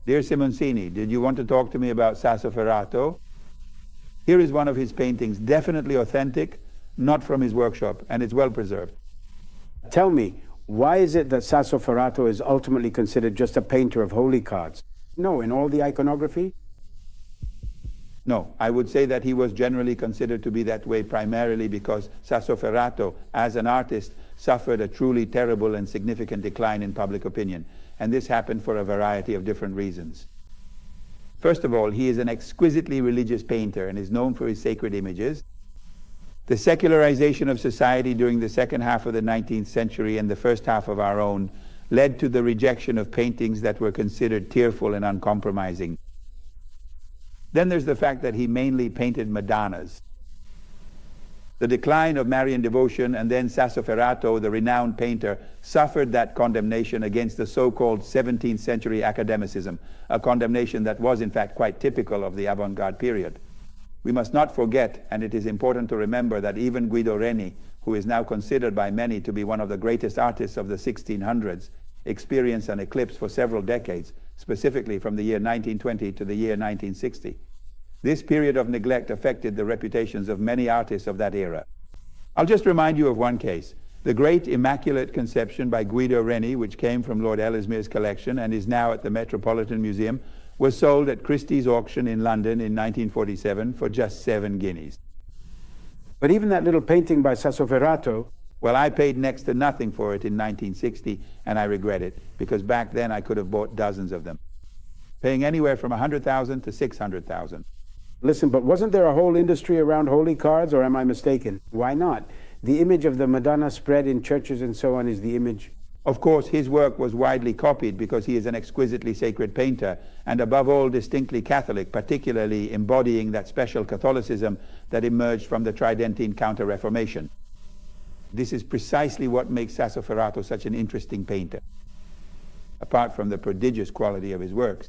Dear Simoncini, did you want to talk to me about Sassoferrato? Here is one of his paintings, definitely authentic, not from his workshop, and it's well preserved. Tell me, why is it that Sassoferrato is ultimately considered just a painter of holy cards? No, in all the iconography? No, I would say that he was generally considered to be that way primarily because Sassoferrato, as an artist, suffered a truly terrible and significant decline in public opinion. And this happened for a variety of different reasons. First of all, he is an exquisitely religious painter and is known for his sacred images. The secularization of society during the second half of the 19th century and the first half of our own led to the rejection of paintings that were considered tearful and uncompromising. Then there's the fact that he mainly painted Madonnas. The decline of Marian devotion and then Sassoferrato, the renowned painter, suffered that condemnation against the so-called 17th century academicism, a condemnation that was in fact quite typical of the avant-garde period. We must not forget, and it is important to remember, that even Guido Reni, who is now considered by many to be one of the greatest artists of the 1600s, experienced an eclipse for several decades, specifically from the year 1920 to the year 1960. This period of neglect affected the reputations of many artists of that era. I'll just remind you of one case. The great Immaculate Conception by Guido Reni, which came from Lord Ellesmere's collection and is now at the Metropolitan Museum, was sold at Christie's auction in London in 1947 for just 7 guineas. But even that little painting by Sassoferrato, well, I paid next to nothing for it in 1960, and I regret it, because back then I could have bought dozens of them, paying anywhere from 100,000 to 600,000. Listen, but wasn't there a whole industry around holy cards, or am I mistaken? Why not? The image of the Madonna spread in churches and so on is the image. Of course, his work was widely copied because he is an exquisitely sacred painter, and above all distinctly Catholic, particularly embodying that special Catholicism that emerged from the Tridentine Counter-Reformation. This is precisely what makes Sassoferrato such an interesting painter, apart from the prodigious quality of his works.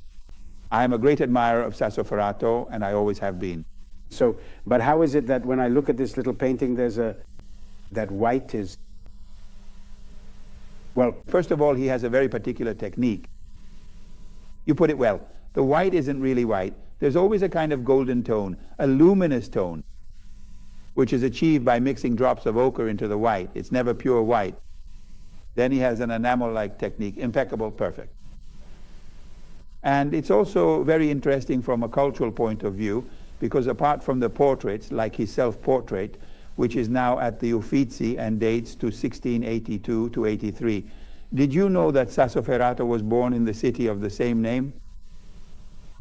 I am a great admirer of Sassoferrato, and I always have been. So, but how is it that when I look at this little painting, that white is... Well, first of all, he has a very particular technique. You put it well. The white isn't really white. There's always a kind of golden tone, a luminous tone, which is achieved by mixing drops of ochre into the white. It's never pure white. Then he has an enamel-like technique, impeccable, perfect. And it's also very interesting from a cultural point of view, because apart from the portraits, like his self-portrait, which is now at the Uffizi and dates to 1682 to 83, did you know that Sassoferrato was born in the city of the same name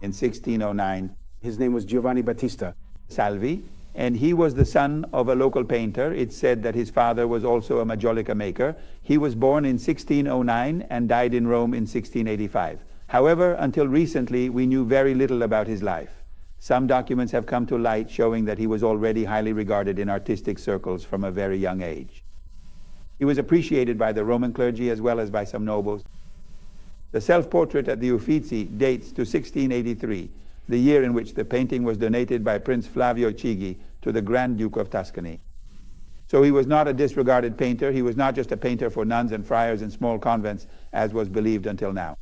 in 1609? His name was Giovanni Battista Salvi, and he was the son of a local painter. It's said that his father was also a majolica maker. He was born in 1609 and died in Rome in 1685. However, until recently, we knew very little about his life. Some documents have come to light showing that he was already highly regarded in artistic circles from a very young age. He was appreciated by the Roman clergy as well as by some nobles. The self-portrait at the Uffizi dates to 1683, the year in which the painting was donated by Prince Flavio Chigi to the Grand Duke of Tuscany. So he was not a disregarded painter. He was not just a painter for nuns and friars in small convents, as was believed until now.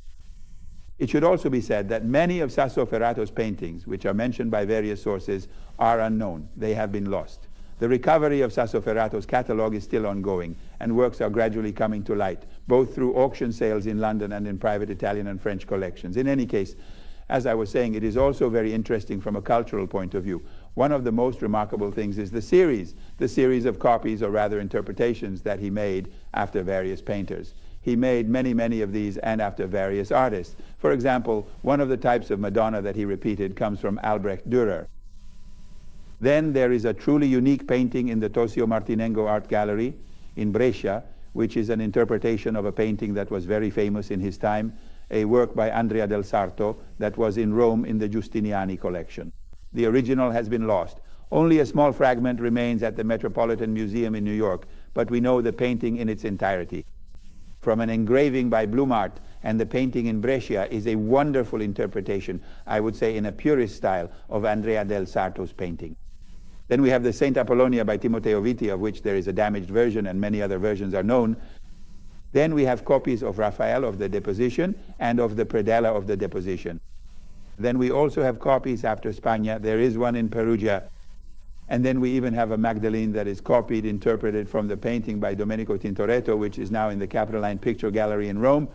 It should also be said that many of Sassoferrato's paintings, which are mentioned by various sources, are unknown. They have been lost. The recovery of Sassoferrato's catalogue is still ongoing, and works are gradually coming to light, both through auction sales in London and in private Italian and French collections. In any case, as I was saying, it is also very interesting from a cultural point of view. One of the most remarkable things is the series of copies, or rather interpretations, that he made after various painters. He made many of these and after various artists. For example, one of the types of Madonna that he repeated comes from Albrecht Dürer. Then there is a truly unique painting in the Tosio Martinengo Art Gallery in Brescia, which is an interpretation of a painting that was very famous in his time, a work by Andrea del Sarto that was in Rome in the Giustiniani collection. The original has been lost. Only a small fragment remains at the Metropolitan Museum in New York, but we know the painting in its entirety. From an engraving by Blumart, and the painting in Brescia is a wonderful interpretation, I would say in a purist style, of Andrea del Sarto's painting. Then we have the Saint Apollonia by Timoteo Viti, of which there is a damaged version and many other versions are known. Then we have copies of Raphael of the Deposition and of the Predella of the Deposition. Then we also have copies after Spagna. There is one in Perugia. And then we even have a Magdalene that is copied, interpreted from the painting by Domenico Tintoretto, which is now in the Capitoline Picture Gallery in Rome.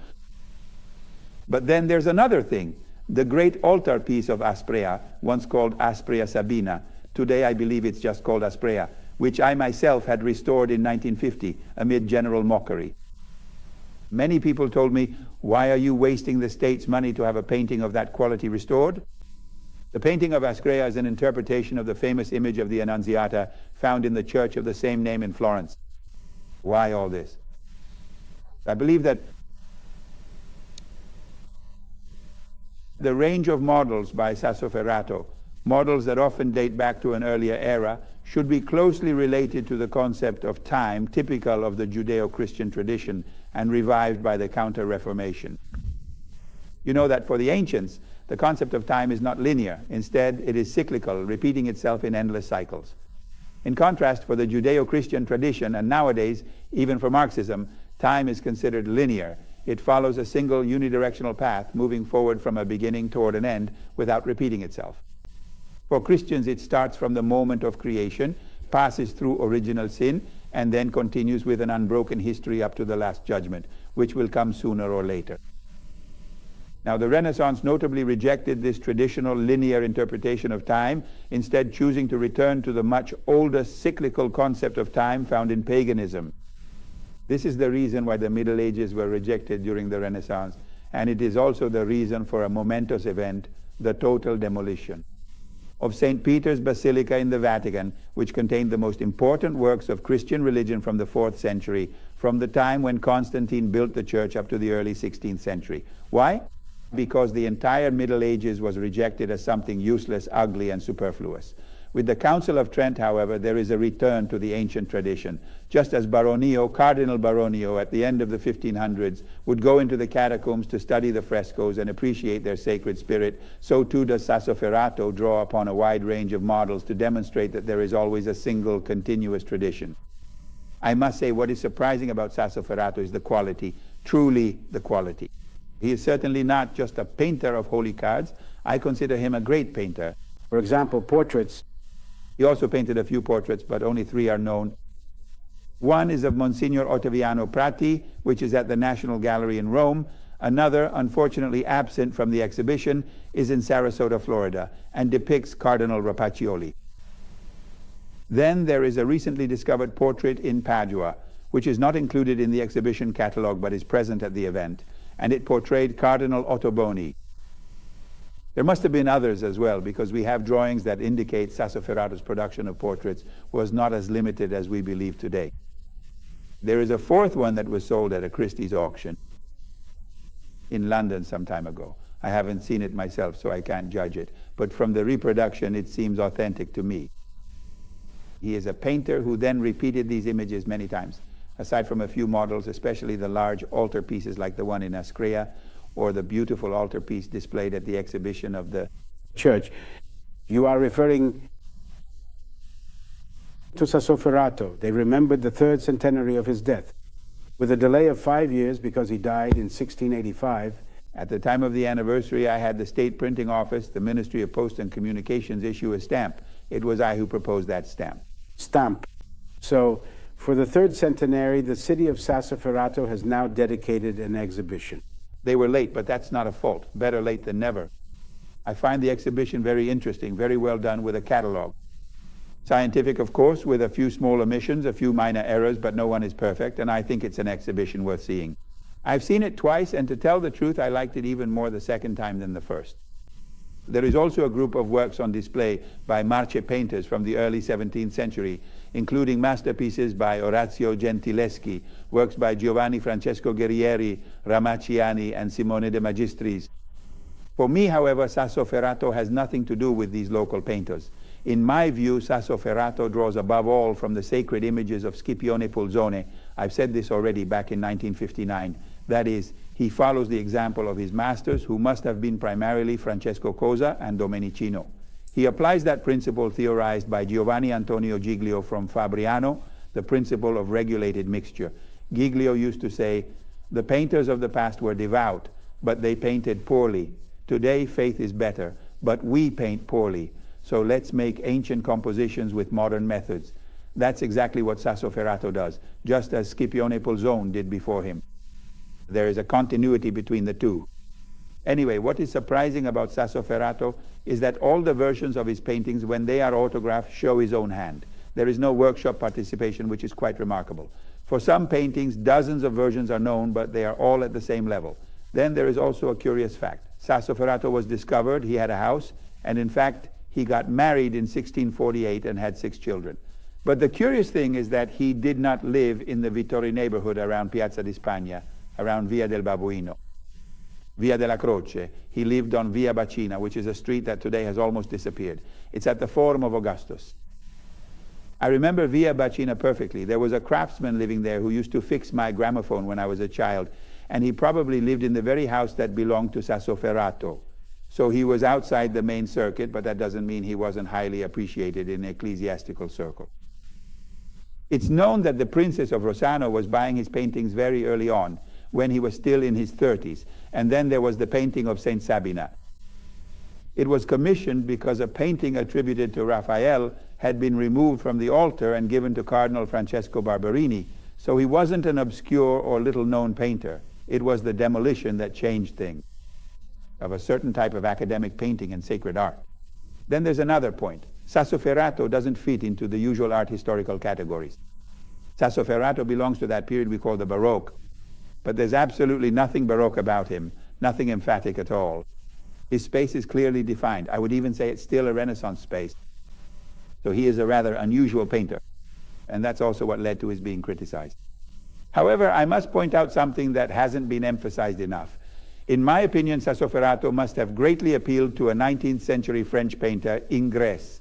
But then there's another thing. The great altar piece of Asprea, once called Asprea Sabina. Today I believe it's just called Asprea, which I myself had restored in 1950 amid general mockery. Many people told me, why are you wasting the state's money to have a painting of that quality restored? The painting of Asprea is an interpretation of the famous image of the Annunziata found in the church of the same name in Florence. Why all this? I believe that the range of models by Sassoferrato, models that often date back to an earlier era, should be closely related to the concept of time typical of the Judeo-Christian tradition and revived by the Counter-Reformation. You know that for the ancients, the concept of time is not linear. Instead, it is cyclical, repeating itself in endless cycles. In contrast, for the Judeo-Christian tradition, and nowadays, even for Marxism, time is considered linear. It follows a single unidirectional path, moving forward from a beginning toward an end without repeating itself. For Christians, it starts from the moment of creation, passes through original sin, and then continues with an unbroken history up to the Last Judgment, which will come sooner or later. Now, the Renaissance notably rejected this traditional linear interpretation of time, instead choosing to return to the much older cyclical concept of time found in paganism. This is the reason why the Middle Ages were rejected during the Renaissance, and it is also the reason for a momentous event, the total demolition of St. Peter's Basilica in the Vatican, which contained the most important works of Christian religion from the 4th century, from the time when Constantine built the church up to the early 16th century. Why? Because the entire Middle Ages was rejected as something useless, ugly, and superfluous. With the Council of Trent, however, there is a return to the ancient tradition. Just as Baronio, Cardinal Baronio, at the end of the 1500s, would go into the catacombs to study the frescoes and appreciate their sacred spirit, so too does Sassoferrato draw upon a wide range of models to demonstrate that there is always a single, continuous tradition. I must say, what is surprising about Sassoferrato is the quality, truly the quality. He is certainly not just a painter of holy cards. I consider him a great painter. For example, portraits. He also painted a few portraits, but only 3 are known. One is of Monsignor Ottaviano Prati, which is at the National Gallery in Rome. Another, unfortunately absent from the exhibition, is in Sarasota, Florida, and depicts Cardinal Rapaccioli. Then there is a recently discovered portrait in Padua, which is not included in the exhibition catalog but is present at the event, and it portrayed Cardinal Ottoboni. There must have been others as well, because we have drawings that indicate Sassoferrato's production of portraits was not as limited as we believe today. There is a 4th one that was sold at a Christie's auction in London some time ago. I haven't seen it myself, so I can't judge it. But from the reproduction, it seems authentic to me. He is a painter who then repeated these images many times. Aside from a few models, especially the large altar pieces like the one in Asprea, or the beautiful altarpiece displayed at the exhibition of the church. You are referring to Sassoferrato. They remembered the 3rd centenary of his death. With a delay of 5 years because he died in 1685. At the time of the anniversary, I had the State Printing Office, the Ministry of Post and Communications, issue a stamp. It was I who proposed that stamp. Stamp. So, for the 3rd centenary, the city of Sassoferrato has now dedicated an exhibition. They were late, but that's not a fault. Better late than never. I find the exhibition very interesting, very well done with a catalog. Scientific, of course, with a few small omissions, a few minor errors, but no one is perfect, and I think it's an exhibition worth seeing. I've seen it twice, and to tell the truth, I liked it even more the second time than the first. There is also a group of works on display by Marche painters from the early 17th century, including masterpieces by Orazio Gentileschi, works by Giovanni Francesco Guerrieri, Ramacciani, and Simone de Magistris. For me, however, Sassoferrato has nothing to do with these local painters. In my view, Sassoferrato draws above all from the sacred images of Scipione Pulzone. I've said this already back in 1959. That is, he follows the example of his masters, who must have been primarily Francesco Cosa and Domenicino. He applies that principle theorized by Giovanni Antonio Giglio from Fabriano, the principle of regulated mixture. Giglio used to say, the painters of the past were devout, but they painted poorly. Today, faith is better, but we paint poorly. So let's make ancient compositions with modern methods. That's exactly what Sassoferrato does, just as Scipione Polzone did before him. There is a continuity between the two. Anyway, what is surprising about Sassoferrato is that all the versions of his paintings, when they are autographed, show his own hand. There is no workshop participation, which is quite remarkable. For some paintings, dozens of versions are known, but they are all at the same level. Then there is also a curious fact. Sassoferrato was discovered, he had a house, and in fact, he got married in 1648 and had 6 children. But the curious thing is that he did not live in the Vittori neighborhood around Piazza di Spagna, around Via del Babuino, Via della Croce. He lived on Via Bacina, which is a street that today has almost disappeared. It's at the Forum of Augustus. I remember Via Bacina perfectly. There was a craftsman living there who used to fix my gramophone when I was a child, and he probably lived in the very house that belonged to Sassoferrato. So he was outside the main circuit, but that doesn't mean he wasn't highly appreciated in ecclesiastical circles. It's known that the Princess of Rossano was buying his paintings very early on, when he was still in his 30s, and then there was the painting of Saint Sabina. It was commissioned because a painting attributed to Raphael had been removed from the altar and given to Cardinal Francesco Barberini, so he wasn't an obscure or little-known painter. It was the demolition that changed things, of a certain type of academic painting and sacred art. Then there's another point. Sassoferrato doesn't fit into the usual art historical categories. Sassoferrato belongs to that period we call the Baroque, but there's absolutely nothing Baroque about him, nothing emphatic at all. His space is clearly defined. I would even say it's still a Renaissance space. So he is a rather unusual painter, and that's also what led to his being criticized. However, I must point out something that hasn't been emphasized enough. In my opinion, Sassoferrato must have greatly appealed to a 19th century French painter, Ingres.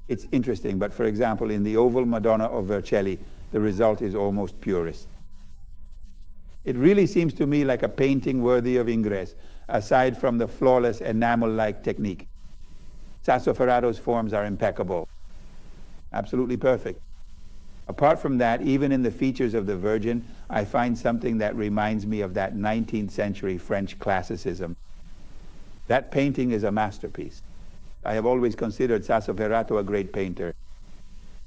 It's interesting, but for example, in the Oval Madonna of Vercelli, the result is almost purist. It really seems to me like a painting worthy of Ingres, aside from the flawless enamel-like technique. Sassoferrato's forms are impeccable, absolutely perfect. Apart from that, even in the features of the Virgin, I find something that reminds me of that 19th century French classicism. That painting is a masterpiece. I have always considered Sassoferrato a great painter.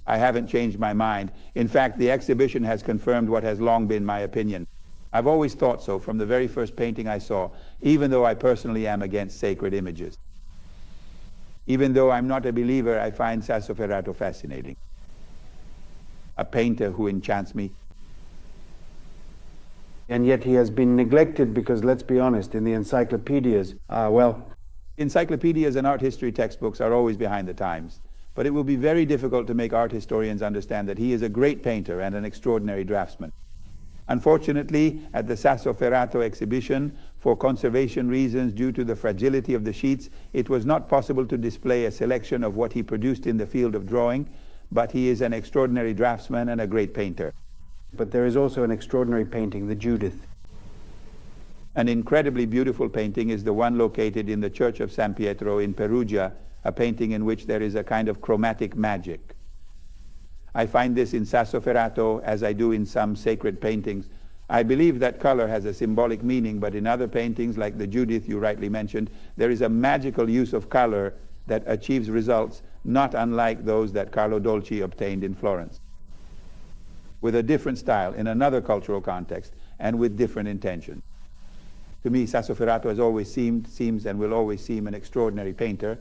I haven't changed my mind. In fact, the exhibition has confirmed what has long been my opinion. I've always thought so from the very first painting I saw, even though I personally am against sacred images. Even though I'm not a believer, I find Sassoferrato fascinating. A painter who enchants me. And yet he has been neglected because, let's be honest, in the encyclopedias, encyclopedias and art history textbooks are always behind the times. But it will be very difficult to make art historians understand that he is a great painter and an extraordinary draftsman. Unfortunately, at the Sassoferrato exhibition, for conservation reasons due to the fragility of the sheets, it was not possible to display a selection of what he produced in the field of drawing, but he is an extraordinary draftsman and a great painter. But there is also an extraordinary painting, the Judith. An incredibly beautiful painting is the one located in the Church of San Pietro in Perugia, a painting in which there is a kind of chromatic magic. I find this in Sassoferrato as I do in some sacred paintings. I believe that color has a symbolic meaning, but in other paintings like the Judith you rightly mentioned, there is a magical use of color that achieves results not unlike those that Carlo Dolci obtained in Florence, with a different style in another cultural context and with different intention. To me, Sassoferrato has always seems and will always seem an extraordinary painter.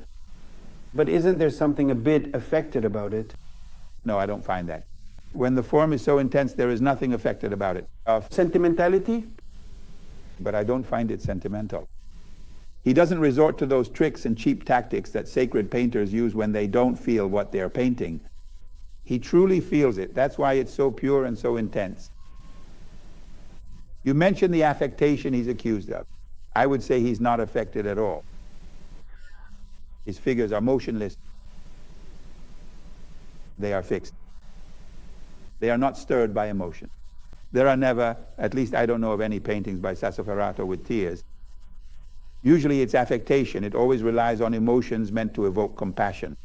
But isn't there something a bit affected about it? No, I don't find that. When the form is so intense, there is nothing affected about it. Sentimentality? But I don't find it sentimental. He doesn't resort to those tricks and cheap tactics that sacred painters use when they don't feel what they're painting. He truly feels it. That's why it's so pure and so intense. You mentioned the affectation he's accused of. I would say he's not affected at all. His figures are motionless. They are fixed. They are not stirred by emotion. There are never, at least I don't know of any paintings by Sassoferrato with tears. Usually it's affectation. It always relies on emotions meant to evoke compassion.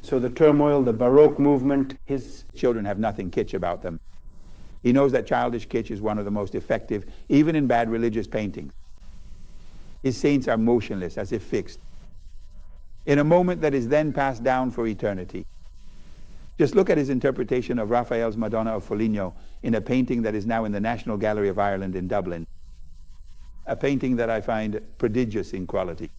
So the turmoil, the Baroque movement, his Children have nothing kitsch about them. He knows that childish kitsch is one of the most effective, even in bad religious paintings. His saints are motionless, as if fixed, in a moment that is then passed down for eternity. Just look at his interpretation of Raphael's Madonna of Foligno in a painting that is now in the National Gallery of Ireland in Dublin. A painting that I find prodigious in quality.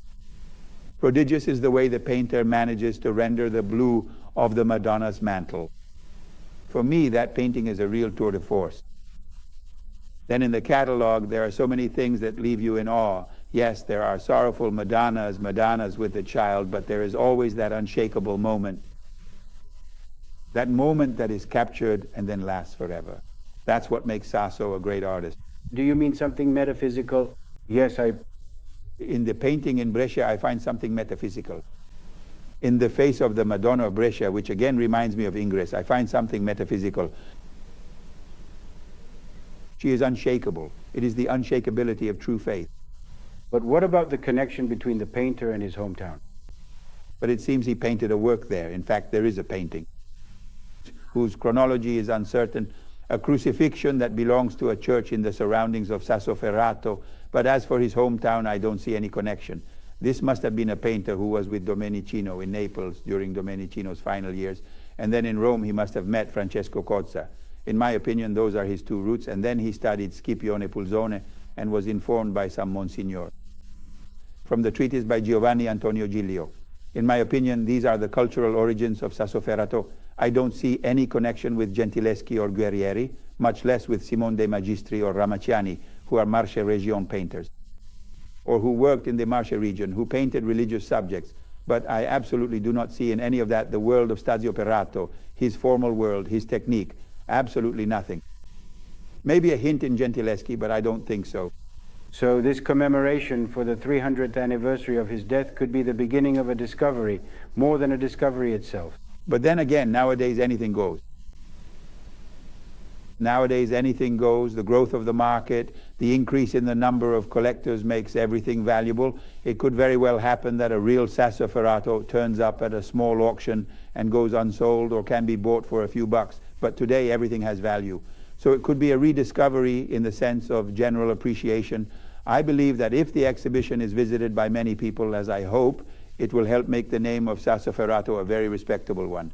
Prodigious is the way the painter manages to render the blue of the Madonna's mantle. For me, that painting is a real tour de force. Then in the catalogue, there are so many things that leave you in awe. Yes, there are sorrowful Madonnas with the child, but there is always that unshakable moment. That moment that is captured and then lasts forever. That's what makes Sasso a great artist. Do you mean something metaphysical? Yes, In the painting in Brescia, I find something metaphysical. In the face of the Madonna of Brescia, which again reminds me of Ingres, I find something metaphysical. She is unshakable. It is the unshakability of true faith. But what about the connection between the painter and his hometown? But it seems he painted a work there. In fact, there is a painting whose chronology is uncertain, a crucifixion that belongs to a church in the surroundings of Sassoferrato. But as for his hometown, I don't see any connection. This must have been a painter who was with Domenichino in Naples during Domenichino's final years. And then in Rome, he must have met Francesco Cozza. In my opinion, those are his two roots. And then he studied Scipione Pulzone and was informed by some Monsignor. From the treatise by Giovanni Antonio Giglio. In my opinion, these are the cultural origins of Sassoferrato. I don't see any connection with Gentileschi or Guerrieri, much less with Simone de Magistri or Ramacciani, who are Marche Region painters, or who worked in the Marche region, who painted religious subjects. But I absolutely do not see in any of that the world of Stazio Perrato, his formal world, his technique. Absolutely nothing. Maybe a hint in Gentileschi, but I don't think so. So this commemoration for the 300th anniversary of his death could be the beginning of a discovery, more than a discovery itself. But then again, nowadays anything goes. Nowadays anything goes. The growth of the market, the increase in the number of collectors makes everything valuable. It could very well happen that a real Sassoferrato turns up at a small auction and goes unsold or can be bought for a few bucks. But today everything has value. So it could be a rediscovery in the sense of general appreciation. I believe that if the exhibition is visited by many people, as I hope, it will help make the name of Sassoferrato a very respectable one.